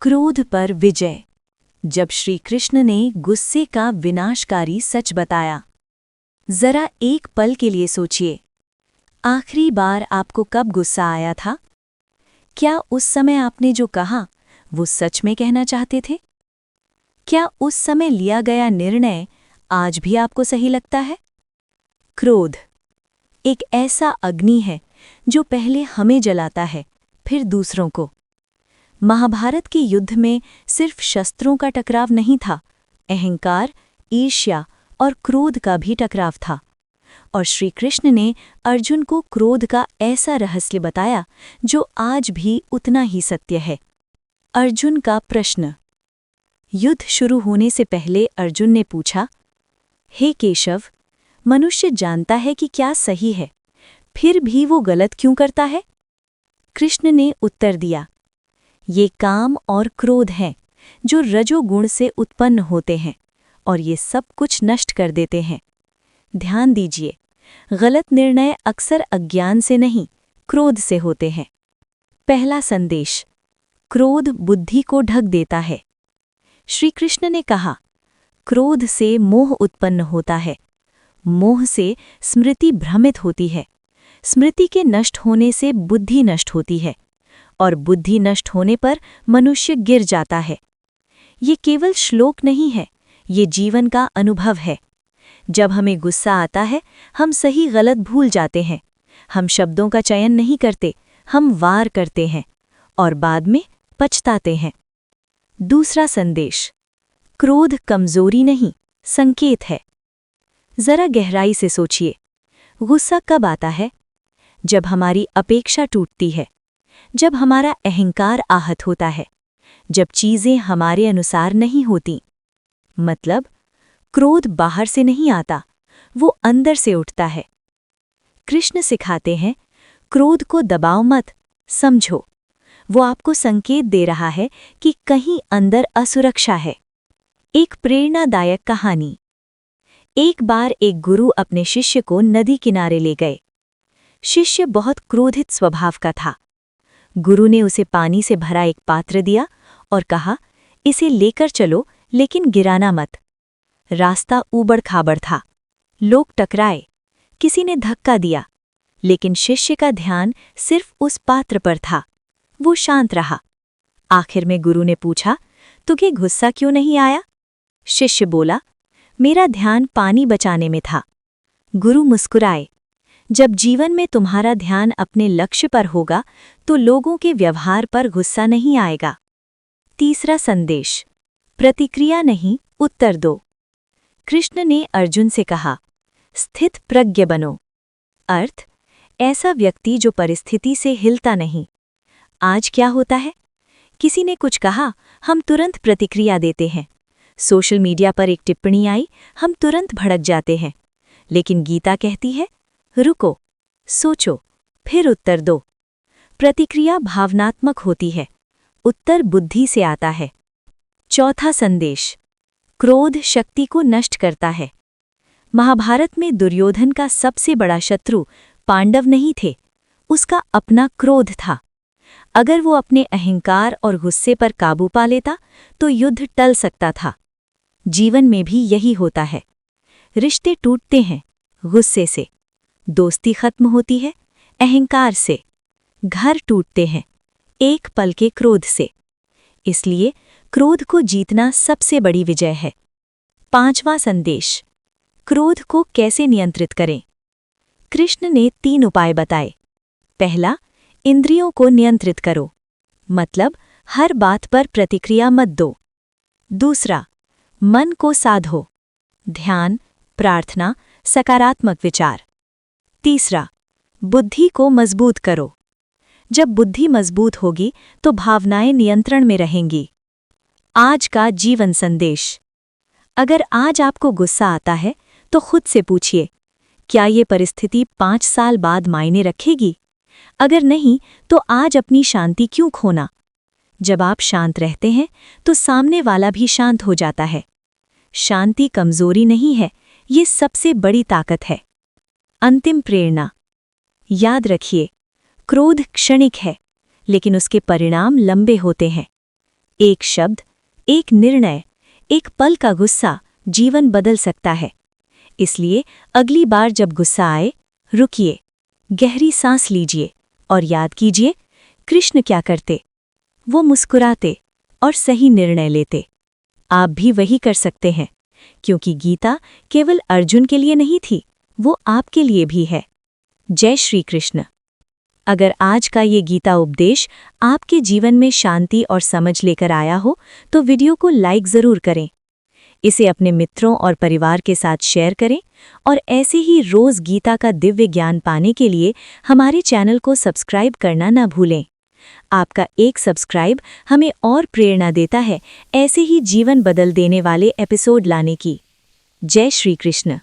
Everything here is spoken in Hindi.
क्रोध पर विजय। जब श्री कृष्ण ने गुस्से का विनाशकारी सच बताया। जरा एक पल के लिए सोचिए, आखिरी बार आपको कब गुस्सा आया था? क्या उस समय आपने जो कहा वो सच में कहना चाहते थे? क्या उस समय लिया गया निर्णय आज भी आपको सही लगता है? क्रोध एक ऐसा अग्नि है जो पहले हमें जलाता है, फिर दूसरों को। महाभारत के युद्ध में सिर्फ शस्त्रों का टकराव नहीं था, अहंकार, ईर्ष्या और क्रोध का भी टकराव था। और श्री कृष्ण ने अर्जुन को क्रोध का ऐसा रहस्य बताया जो आज भी उतना ही सत्य है। अर्जुन का प्रश्न। युद्ध शुरू होने से पहले अर्जुन ने पूछा, हे केशव, मनुष्य जानता है कि क्या सही है, फिर भी वो गलत क्यों करता है? कृष्ण ने उत्तर दिया, ये काम और क्रोध हैं जो रजोगुण से उत्पन्न होते हैं और ये सब कुछ नष्ट कर देते हैं। ध्यान दीजिए, गलत निर्णय अक्सर अज्ञान से नहीं, क्रोध से होते हैं। पहला संदेश, क्रोध बुद्धि को ढक देता है। श्री कृष्ण ने कहा, क्रोध से मोह उत्पन्न होता है, मोह से स्मृति भ्रमित होती है, स्मृति के नष्ट होने से बुद्धि नष्ट होती है और बुद्धि नष्ट होने पर मनुष्य गिर जाता है। ये केवल श्लोक नहीं है, ये जीवन का अनुभव है। जब हमें गुस्सा आता है, हम सही गलत भूल जाते हैं। हम शब्दों का चयन नहीं करते, हम वार करते हैं और बाद में पछताते हैं। दूसरा संदेश, क्रोध कमजोरी नहीं, संकेत है। जरा गहराई से सोचिए, गुस्सा कब आता है? जब हमारी अपेक्षा टूटती है, जब हमारा अहंकार आहत होता है, जब चीजें हमारे अनुसार नहीं होती। मतलब, क्रोध बाहर से नहीं आता, वो अंदर से उठता है। कृष्ण सिखाते हैं, क्रोध को दबाओ मत, समझो। वो आपको संकेत दे रहा है कि कहीं अंदर असुरक्षा है। एक प्रेरणादायक कहानी। एक बार एक गुरु अपने शिष्य को नदी किनारे ले गए। शिष्य बहुत क्रोधित स्वभाव का था। गुरु ने उसे पानी से भरा एक पात्र दिया और कहा, इसे लेकर चलो, लेकिन गिराना मत। रास्ता ऊबड़-खाबड़ था, लोग टकराए, किसी ने धक्का दिया, लेकिन शिष्य का ध्यान सिर्फ उस पात्र पर था। वो शांत रहा। आखिर में गुरु ने पूछा, तुझे गुस्सा क्यों नहीं आया? शिष्य बोला, मेरा ध्यान पानी बचाने में था। गुरु मुस्कुराए, जब जीवन में तुम्हारा ध्यान अपने लक्ष्य पर होगा तो लोगों के व्यवहार पर गुस्सा नहीं आएगा। तीसरा संदेश, प्रतिक्रिया नहीं, उत्तर दो। कृष्ण ने अर्जुन से कहा, स्थित प्रज्ञ बनो। अर्थ, ऐसा व्यक्ति जो परिस्थिति से हिलता नहीं। आज क्या होता है? किसी ने कुछ कहा, हम तुरंत प्रतिक्रिया देते हैं। सोशल मीडिया पर एक टिप्पणी आई, हम तुरंत भड़क जाते हैं। लेकिन गीता कहती है, रुको, सोचो, फिर उत्तर दो। प्रतिक्रिया भावनात्मक होती है, उत्तर बुद्धि से आता है। चौथा संदेश, क्रोध शक्ति को नष्ट करता है। महाभारत में दुर्योधन का सबसे बड़ा शत्रु पांडव नहीं थे, उसका अपना क्रोध था। अगर वो अपने अहंकार और गुस्से पर काबू पा लेता तो युद्ध टल सकता था। जीवन में भी यही होता है। रिश्ते टूटते हैं गुस्से से, दोस्ती खत्म होती है अहंकार से, घर टूटते हैं एक पल के क्रोध से। इसलिए क्रोध को जीतना सबसे बड़ी विजय है। पांचवा संदेश, क्रोध को कैसे नियंत्रित करें? कृष्ण ने 3 उपाय बताए। पहला, इंद्रियों को नियंत्रित करो, मतलब हर बात पर प्रतिक्रिया मत दो। दूसरा, मन को साधो, ध्यान, प्रार्थना, सकारात्मक विचार। तीसरा, बुद्धि को मजबूत करो। जब बुद्धि मजबूत होगी तो भावनाएं नियंत्रण में रहेंगी। आज का जीवन संदेश, अगर आज आपको गुस्सा आता है तो खुद से पूछिए, क्या ये परिस्थिति 5 साल बाद मायने रखेगी? अगर नहीं तो आज अपनी शांति क्यों खोना? जब आप शांत रहते हैं तो सामने वाला भी शांत हो जाता है। शांति कमजोरी नहीं है, ये सबसे बड़ी ताकत है। अंतिम प्रेरणा, याद रखिए, क्रोध क्षणिक है, लेकिन उसके परिणाम लंबे होते हैं। एक शब्द, एक निर्णय, एक पल का गुस्सा जीवन बदल सकता है। इसलिए अगली बार जब गुस्सा आए, रुकिए, गहरी सांस लीजिए और याद कीजिए, कृष्ण क्या करते? वो मुस्कुराते और सही निर्णय लेते। आप भी वही कर सकते हैं, क्योंकि गीता केवल अर्जुन के लिए नहीं थी, वो आपके लिए भी है। जय श्री कृष्ण। अगर आज का ये गीता उपदेश आपके जीवन में शांति और समझ लेकर आया हो, तो वीडियो को लाइक ज़रूर करें। इसे अपने मित्रों और परिवार के साथ शेयर करें और ऐसे ही रोज़ गीता का दिव्य ज्ञान पाने के लिए हमारे चैनल को सब्सक्राइब करना ना भूलें। आपका एक सब्सक्राइब हमें और प्रेरणा देता है ऐसे ही जीवन बदल देने वाले एपिसोड लाने की। जय श्री कृष्ण।